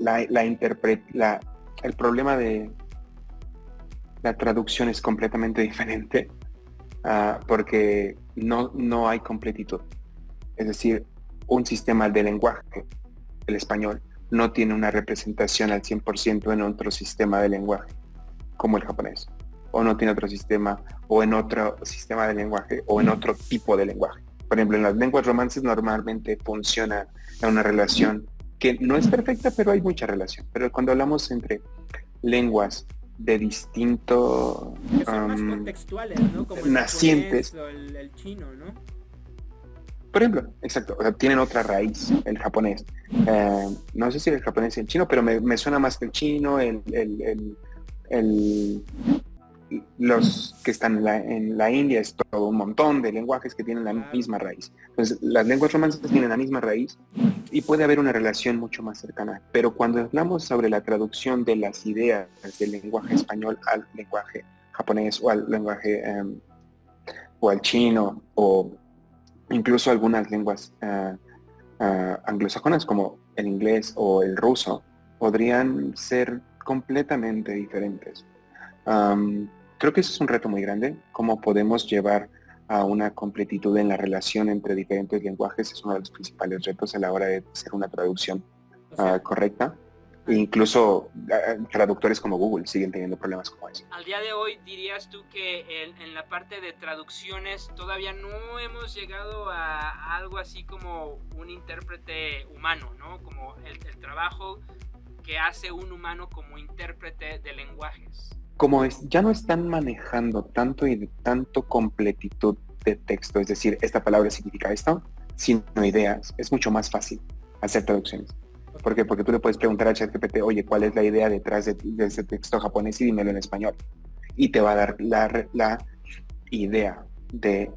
problema de la traducción es completamente diferente, porque no hay completitud. Es decir, un sistema de lenguaje, el español, no tiene una representación al 100% en otro sistema de lenguaje, como el japonés, o no tiene otro sistema, o en otro sistema de lenguaje, o en otro tipo de lenguaje. Por ejemplo, en las lenguas romances normalmente funciona en una relación que no es perfecta, pero hay mucha relación. Pero cuando hablamos entre lenguas de distinto Que son más contextuales, ¿no? Como el nacientes japonés o el chino, ¿no? Por ejemplo, exacto, o sea, tienen otra raíz, el japonés. No sé si el japonés y el chino, pero me suena más que el chino, los que están en la India, es todo un montón de lenguajes que tienen la misma raíz. Entonces, las lenguas romances tienen la misma raíz y puede haber una relación mucho más cercana. Pero cuando hablamos sobre la traducción de las ideas del lenguaje español al lenguaje japonés o al lenguaje o al chino o incluso algunas lenguas anglosajonas como el inglés o el ruso, podrían ser completamente diferentes. Creo que eso es un reto muy grande. Cómo podemos llevar a una completitud en la relación entre diferentes lenguajes es uno de los principales retos a la hora de hacer una traducción correcta. E incluso traductores como Google siguen teniendo problemas como ese. Al día de hoy, ¿dirías tú que en la parte de traducciones todavía no hemos llegado a algo así como un intérprete humano, ¿no? Como el trabajo que hace un humano como intérprete de lenguajes? Ya no están manejando tanto completitud de texto, es decir, esta palabra significa esto, sino ideas, es mucho más fácil hacer traducciones. ¿Por qué? Porque tú le puedes preguntar a ChatGPT, oye, ¿cuál es la idea detrás de ese texto japonés y dímelo en español? Y te va a dar la idea de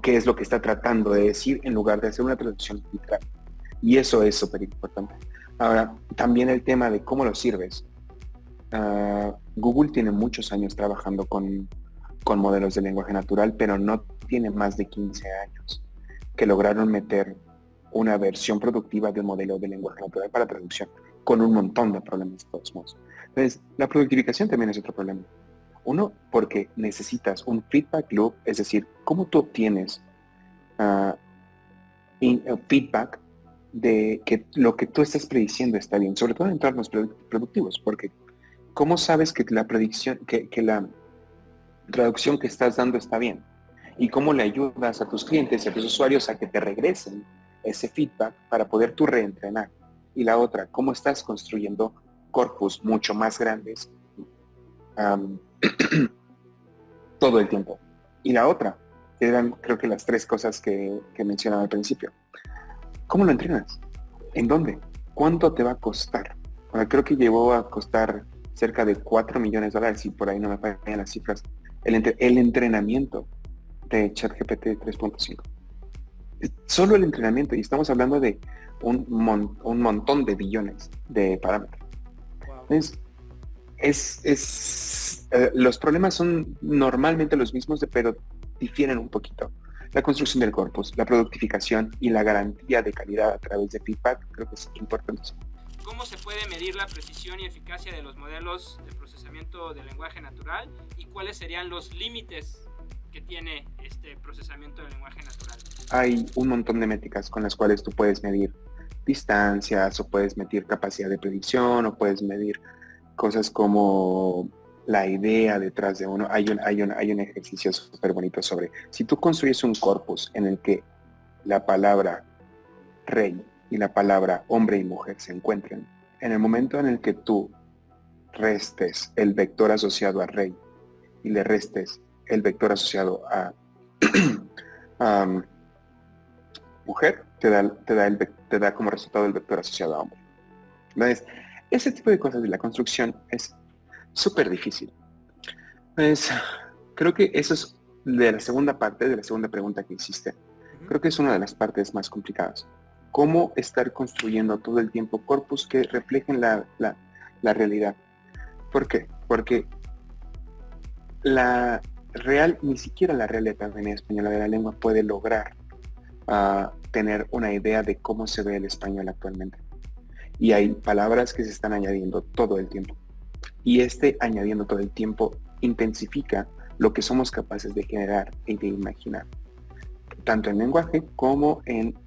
qué es lo que está tratando de decir en lugar de hacer una traducción literal. Y eso es súper importante. Ahora, también el tema de cómo lo sirves. Google tiene muchos años trabajando con modelos de lenguaje natural, pero no tiene más de 15 años que lograron meter una versión productiva de un modelo de lenguaje natural para traducción, con un montón de problemas de todos modos. Entonces, la productificación también es otro problema. Uno, porque necesitas un feedback loop, es decir, cómo tú obtienes feedback de que lo que tú estás prediciendo está bien, sobre todo en entornos productivos, porque ¿cómo sabes que la predicción, que la traducción que estás dando está bien? ¿Y cómo le ayudas a tus clientes y a tus usuarios a que te regresen ese feedback para poder tú reentrenar? Y la otra, ¿cómo estás construyendo corpus mucho más grandes todo el tiempo? Y la otra, que eran creo que las tres cosas que mencionaba al principio. ¿Cómo lo entrenas? ¿En dónde? ¿Cuánto te va a costar? Creo que llegó a costar cerca de $4 millones, y por ahí no me fallan las cifras, el entrenamiento de ChatGPT 3.5. Solo el entrenamiento, y estamos hablando de un montón de billones de parámetros. Wow. Los problemas son normalmente los mismos, pero difieren un poquito. La construcción del corpus, la productificación y la garantía de calidad a través de feedback, creo que es importante. ¿Cómo se puede medir la precisión y eficacia de los modelos de procesamiento del lenguaje natural? ¿Y cuáles serían los límites que tiene este procesamiento del lenguaje natural? Hay un montón de métricas con las cuales tú puedes medir distancias, o puedes medir capacidad de predicción, o puedes medir cosas como la idea detrás de uno. Hay un ejercicio súper bonito sobre, si tú construyes un corpus en el que la palabra rey y la palabra hombre y mujer se encuentren, en el momento en el que tú restes el vector asociado a rey y le restes el vector asociado a mujer, te da como resultado el vector asociado a hombre. Entonces, ese tipo de cosas de la construcción es súper difícil. Pues, creo que eso es de la segunda parte, de la segunda pregunta que hiciste. Creo que es una de las partes más complicadas. Cómo estar construyendo todo el tiempo corpus que reflejen la realidad. ¿Por qué? Porque ni siquiera la Real Academia Española de la Lengua puede lograr tener una idea de cómo se ve el español actualmente. Y hay palabras que se están añadiendo todo el tiempo. Y añadiendo todo el tiempo intensifica lo que somos capaces de generar y de imaginar. Tanto en lenguaje como en,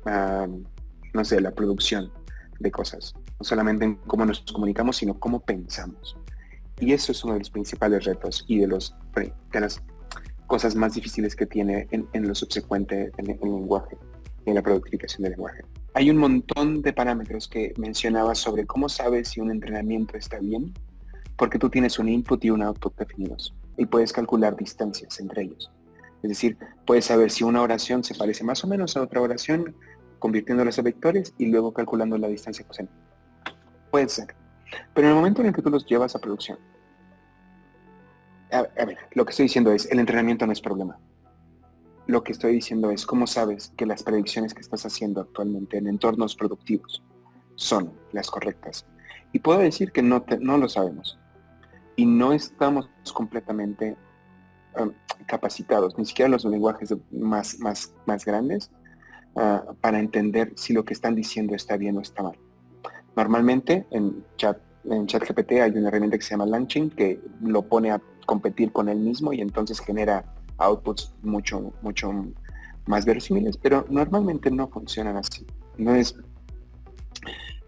la producción de cosas. No solamente en cómo nos comunicamos, sino cómo pensamos. Y eso es uno de los principales retos y de las cosas más difíciles que tiene en lo subsecuente en el lenguaje, en la productificación del lenguaje. Hay un montón de parámetros que mencionaba sobre cómo sabes si un entrenamiento está bien, porque tú tienes un input y un output definidos y puedes calcular distancias entre ellos. Es decir, puedes saber si una oración se parece más o menos a otra oración, convirtiéndolas a vectores y luego calculando la distancia coseno. Puede ser. Pero en el momento en el que tú los llevas a producción, a ver, lo que estoy diciendo es, el entrenamiento no es problema. Lo que estoy diciendo es, ¿cómo sabes que las predicciones que estás haciendo actualmente en entornos productivos son las correctas? Y puedo decir que no lo sabemos. Y no estamos completamente capacitados, ni siquiera los lenguajes más grandes, para entender si lo que están diciendo está bien o está mal. Normalmente en ChatGPT hay una herramienta que se llama LangChain que lo pone a competir con él mismo y entonces genera outputs mucho más verosímiles, pero normalmente no funcionan así. Entonces,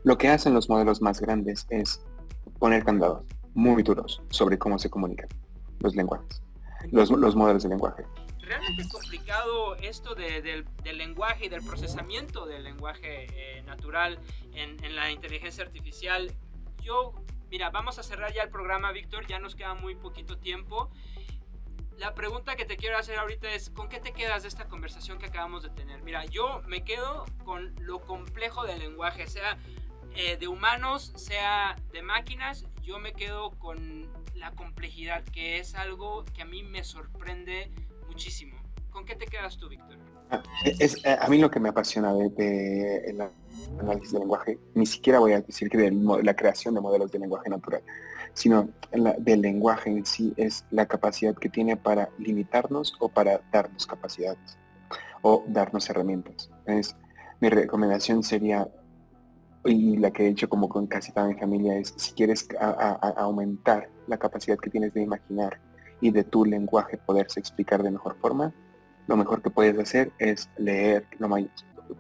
lo que hacen los modelos más grandes es poner candados muy duros sobre cómo se comunican los lenguajes, los modelos de lenguaje. Realmente es complicado esto del lenguaje y del procesamiento del lenguaje natural en la inteligencia artificial. Mira, vamos a cerrar ya el programa, Víctor, ya nos queda muy poquito tiempo. La pregunta que te quiero hacer ahorita es, ¿con qué te quedas de esta conversación que acabamos de tener? Mira, yo me quedo con lo complejo del lenguaje, sea de humanos, sea de máquinas. Yo me quedo con la complejidad, que es algo que a mí me sorprende muchísimo. ¿Con qué te quedas tú, Víctor? A mí lo que me apasiona de el análisis del lenguaje, ni siquiera voy a decir que de la creación de modelos de lenguaje natural, sino del lenguaje en sí, es la capacidad que tiene para limitarnos o para darnos capacidades o darnos herramientas. Entonces, mi recomendación sería, y la que he hecho como con casi toda mi familia, es si quieres aumentar la capacidad que tienes de imaginar y de tu lenguaje poderse explicar de mejor forma, lo mejor que puedes hacer es leer lo más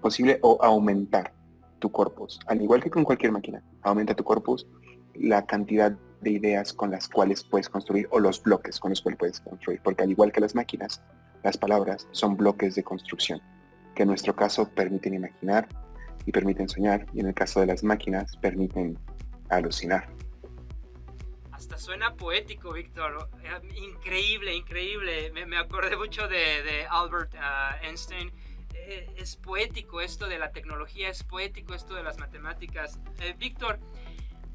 posible o aumentar tu corpus. Al igual que con cualquier máquina, aumenta tu corpus, la cantidad de ideas con las cuales puedes construir o los bloques con los cuales puedes construir. Porque al igual que las máquinas, las palabras son bloques de construcción que en nuestro caso permiten imaginar y permiten soñar, y en el caso de las máquinas permiten alucinar. Hasta suena poético, Víctor. Increíble, increíble. Me acordé mucho de Albert Einstein. Es poético esto de la tecnología, es poético esto de las matemáticas. Víctor,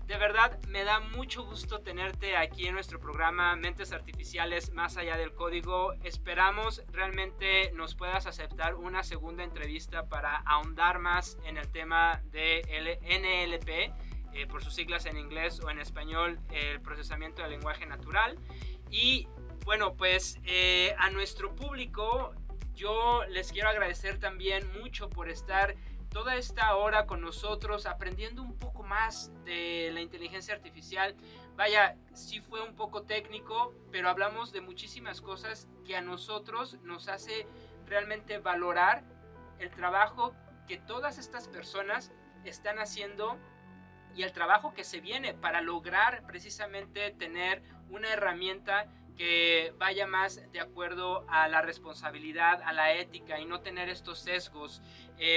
de verdad me da mucho gusto tenerte aquí en nuestro programa Mentes Artificiales Más Allá del Código. Esperamos realmente nos puedas aceptar una segunda entrevista para ahondar más en el tema de NLP, por sus siglas en inglés o en español, el procesamiento del lenguaje natural. Y bueno, pues a nuestro público yo les quiero agradecer también mucho por estar toda esta hora con nosotros, aprendiendo un poco más de la inteligencia artificial. Vaya, sí fue un poco técnico, pero hablamos de muchísimas cosas que a nosotros nos hace realmente valorar el trabajo que todas estas personas están haciendo y el trabajo que se viene para lograr precisamente tener una herramienta que vaya más de acuerdo a la responsabilidad, a la ética y no tener estos sesgos.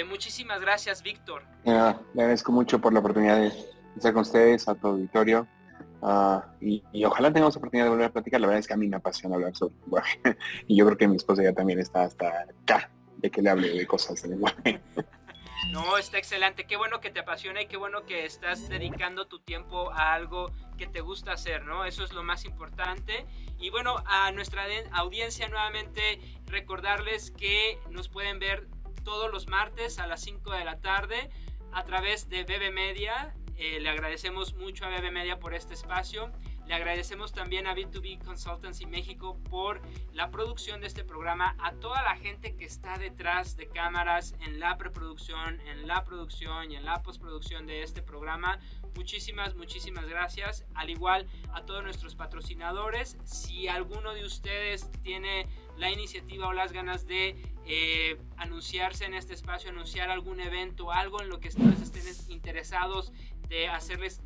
Muchísimas gracias, Víctor. Le agradezco mucho por la oportunidad de estar con ustedes, a tu auditorio, y ojalá tengamos oportunidad de volver a platicar. La verdad es que a mí me apasiona hablar sobre lenguaje y yo creo que mi esposa ya también está hasta acá de que le hable de cosas de lenguaje. No, está excelente. Qué bueno que te apasiona y qué bueno que estás dedicando tu tiempo a algo que te gusta hacer, ¿no? Eso es lo más importante. Y bueno, a nuestra audiencia nuevamente recordarles que nos pueden ver todos los martes a las 5 de la tarde a través de BB Media. Le agradecemos mucho a BB Media por este espacio. Le agradecemos también a B2B Consultancy México por la producción de este programa, a toda la gente que está detrás de cámaras en la preproducción, en la producción y en la postproducción de este programa. Muchísimas gracias. Al igual a todos nuestros patrocinadores. Si alguno de ustedes tiene la iniciativa o las ganas de anunciarse en este espacio, anunciar algún evento, algo en lo que ustedes estén interesados de hacerles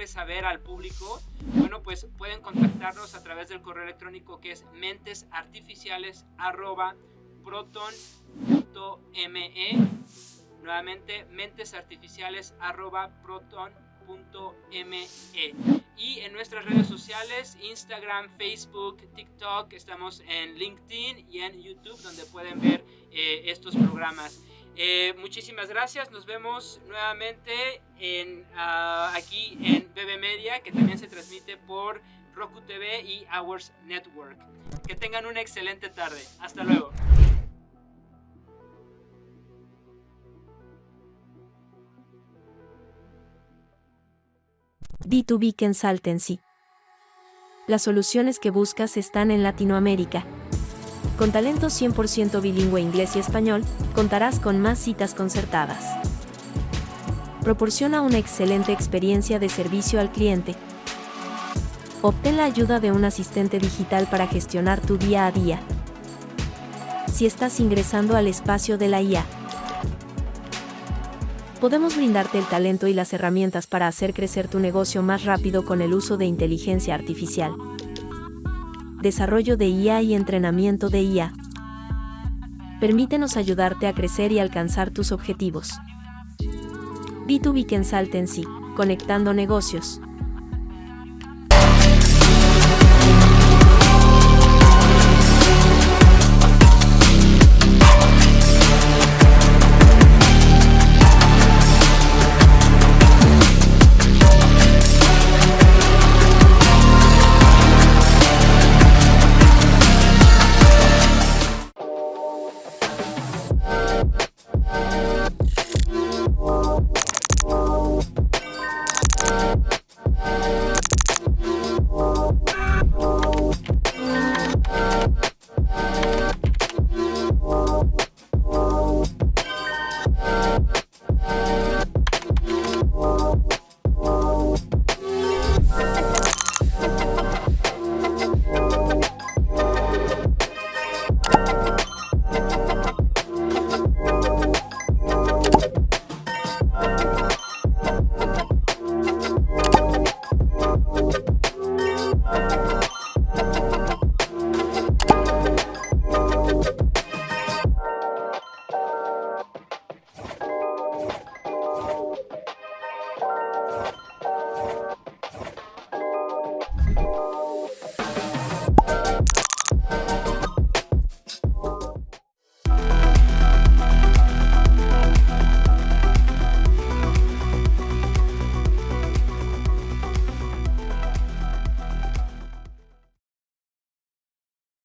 saber al público, bueno, pues pueden contactarnos a través del correo electrónico que es mentesartificiales@proton.me. Nuevamente, mentesartificiales@proton.me. Y en nuestras redes sociales, Instagram, Facebook, TikTok, estamos en LinkedIn y en YouTube, donde pueden ver estos programas. Muchísimas gracias, nos vemos nuevamente aquí en BB Media, que también se transmite por Roku TV y Hours Network. Que tengan una excelente tarde, hasta luego. B2B Consultancy. Las soluciones que buscas están en Latinoamérica. Con talento 100% bilingüe inglés y español, contarás con más citas concertadas. Proporciona una excelente experiencia de servicio al cliente. Obtén la ayuda de un asistente digital para gestionar tu día a día. Si estás ingresando al espacio de la IA, podemos brindarte el talento y las herramientas para hacer crecer tu negocio más rápido con el uso de inteligencia artificial. Desarrollo de IA y entrenamiento de IA. Permítenos ayudarte a crecer y alcanzar tus objetivos. B2B Consultancy, conectando negocios.